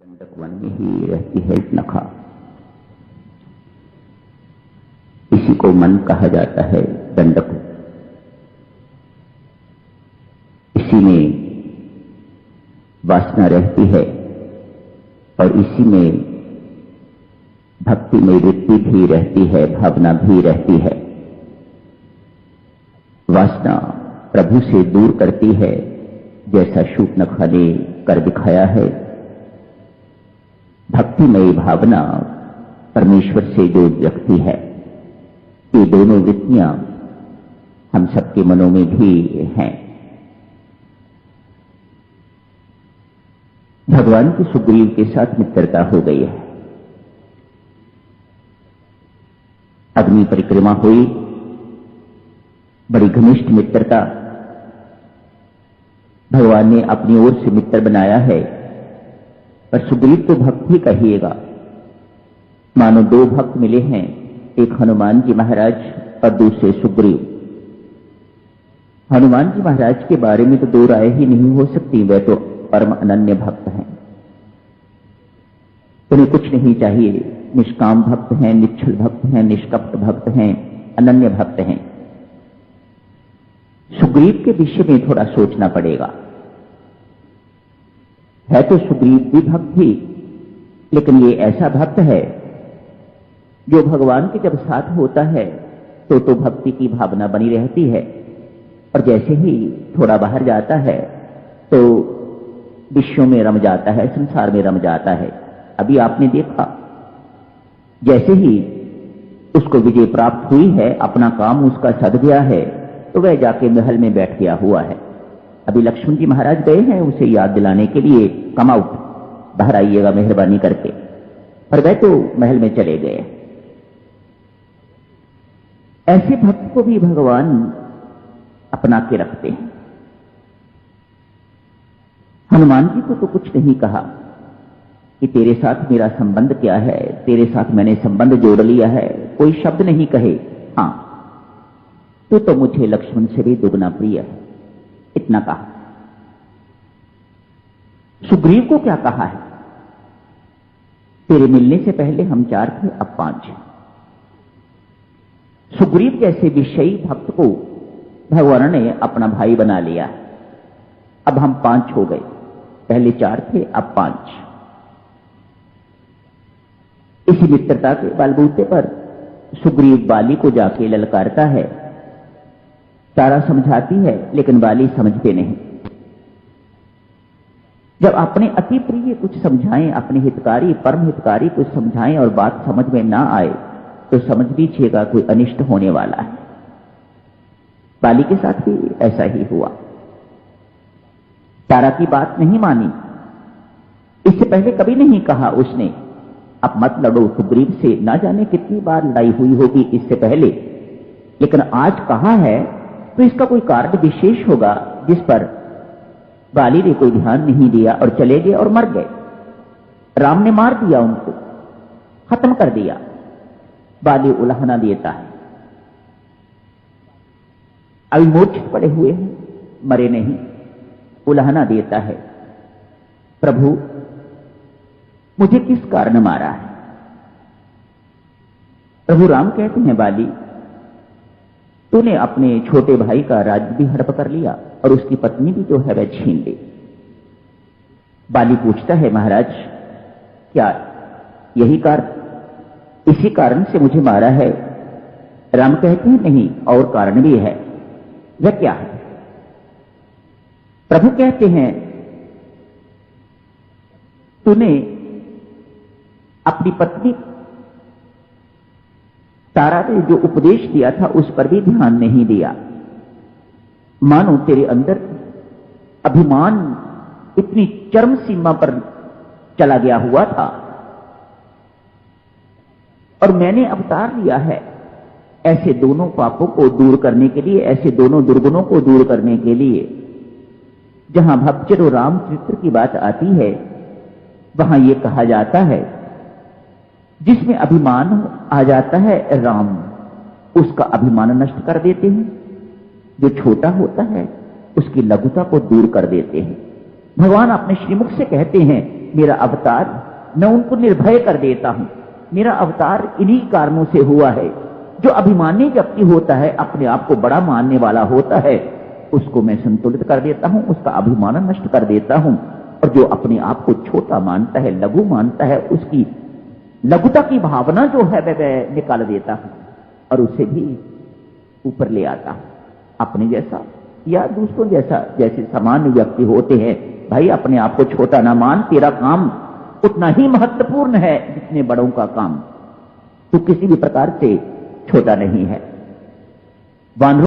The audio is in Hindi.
दंडक वन में ही रहती है नखा। इसी को मन कहा जाता है, दंडक। इसी में वासना रहती है और इसी में भक्ति में वृत्ति भी रहती है, भावना भी रहती है। वासना प्रभु से दूर करती है, जैसा शूर्पणखा ने कर दिखाया है। भक्तिमयी भावना परमेश्वर से जोड़ रखती है। ये दोनों वृत्तियां हम सबके मनों में भी हैं। भगवान की सुग्रीव के साथ मित्रता हो गई है। अग्नि परिक्रमा हुई, बड़ी घनिष्ठ मित्रता। भगवान ने अपनी ओर से मित्र बनाया है, पर सुग्रीव तो भक्त ही कहिएगा। मानो दो भक्त मिले हैं, एक हनुमान जी महाराज और दूसरे सुग्रीव। हनुमान जी महाराज के बारे में तो दो राय ही नहीं हो सकती, वे तो परम अनन्य भक्त हैं। उन्हें कुछ नहीं चाहिए, निष्काम भक्त हैं, निश्चल भक्त हैं, निष्कपट भक्त हैं, अनन्य भक्त हैं। सुग्रीव के विषय में थोड़ा सोचना पड़ेगा। है तो सुग्रीव भी भक्त ही, लेकिन ये ऐसा भक्त है जो भगवान के जब साथ होता है तो भक्ति की भावना बनी रहती है, और जैसे ही थोड़ा बाहर जाता है तो विषयों में रम जाता है, संसार में रम जाता है। अभी आपने देखा, जैसे ही उसको विजय प्राप्त हुई है, अपना काम उसका सध गया है, तो वह जाके महल में बैठ गया हुआ है। अभी लक्ष्मण जी महाराज गए हैं उसे याद दिलाने के लिए, कम आउट, बाहर आइएगा मेहरबानी करके, पर वह तो महल में चले गए। ऐसे भक्त को भी भगवान अपना के रखते हैं। हनुमान जी को तो कुछ नहीं कहा कि तेरे साथ मेरा संबंध क्या है, तेरे साथ मैंने संबंध जोड़ लिया है, कोई शब्द नहीं कहे। हां, तो मुझे लक्ष्मण से भी दुगना प्रिय है, इतना कहा। सुग्रीव को क्या कहा है? तेरे मिलने से पहले हम 4 थे, अब 5 हैं। सुग्रीव जैसे विषयी भक्त को भगवान ने अपना भाई बना लिया। अब हम 5 हो गए, पहले 4 थे, अब 5। इसी मित्रता के बलबूते पर सुग्रीव बाली को जाके ललकारता है। तारा समझाती है, लेकिन बाली समझते नहीं। जब अपने अति प्रिय कुछ समझाएं, अपने हितकारी परम हितकारी कुछ समझाएं और बात समझ में ना आए, तो समझ लीजिएगा कोई अनिष्ट होने वाला है। बाली के साथ भी ऐसा ही हुआ। तारा की बात नहीं मानी। इससे पहले कभी नहीं कहा उसने, अब मत लड़ो सुग्रीव से, ना जाने कितनी बार लड़ाई हुई होगी इससे पहले, लेकिन आज कहा है तो इसका कोई कारण विशेष होगा जिस पर बाली ने कोई ध्यान नहीं दिया और चले गए और मर गए। राम ने मार दिया, उनको खत्म कर दिया। बाली उलाहना देता है, अभी मूर्छित पड़े हुए हैं, मरे नहीं, उलाहना देता है, प्रभु मुझे किस कारण मारा है? प्रभु राम कहते हैं, बाली तूने अपने छोटे भाई का राज्य भी हड़प कर लिया और उसकी पत्नी भी जो है वह छीन ली। बाली पूछता है, महाराज क्या यही कारण, इसी कारण से मुझे मारा है? राम कहते हैं, नहीं, और कारण भी है। वह क्या है? प्रभु कहते हैं, तूने अपनी पत्नी तारा ने जो उपदेश दिया था उस पर भी ध्यान नहीं दिया। मानो तेरे अंदर अभिमान इतनी चरम सीमा पर चला गया हुआ था, और मैंने अवतार लिया है ऐसे दोनों पापों को दूर करने के लिए, ऐसे दोनों दुर्गुणों को दूर करने के लिए। जहां भक्तजन और रामचरित्र की बात आती है, वहां यह कहा जाता है, जिसमें अभिमान आ जाता है राम उसका अभिमान नष्ट कर देते हैं, जो छोटा होता है उसकी लघुता को दूर कर देते हैं। भगवान अपने श्रीमुख से कहते हैं मेरा अवतार, मैं उनको निर्भय कर देता हूं। मेरा अवतार इन्हीं कारणों से हुआ है। जो अभिमानी व्यक्ति होता है, अपने आप को बड़ा मानने वाला होता है, उसको मैं संतुलित कर देता हूं, उसका अभिमान नष्ट कर देता हूं। और जो अपने आप को छोटा मानता है, लघु मानता है, उसकी लघुता की भावना जो है वह निकाल देता हूं और उसे भी ऊपर ले आता हूं। अपने जैसा या दूसरों जैसा, जैसे सामान्य व्यक्ति होते हैं, भाई अपने आप को छोटा ना मान, तेरा काम उतना ही महत्वपूर्ण है जितने बड़ों का काम। तू किसी भी प्रकार से छोटा नहीं है। वानरों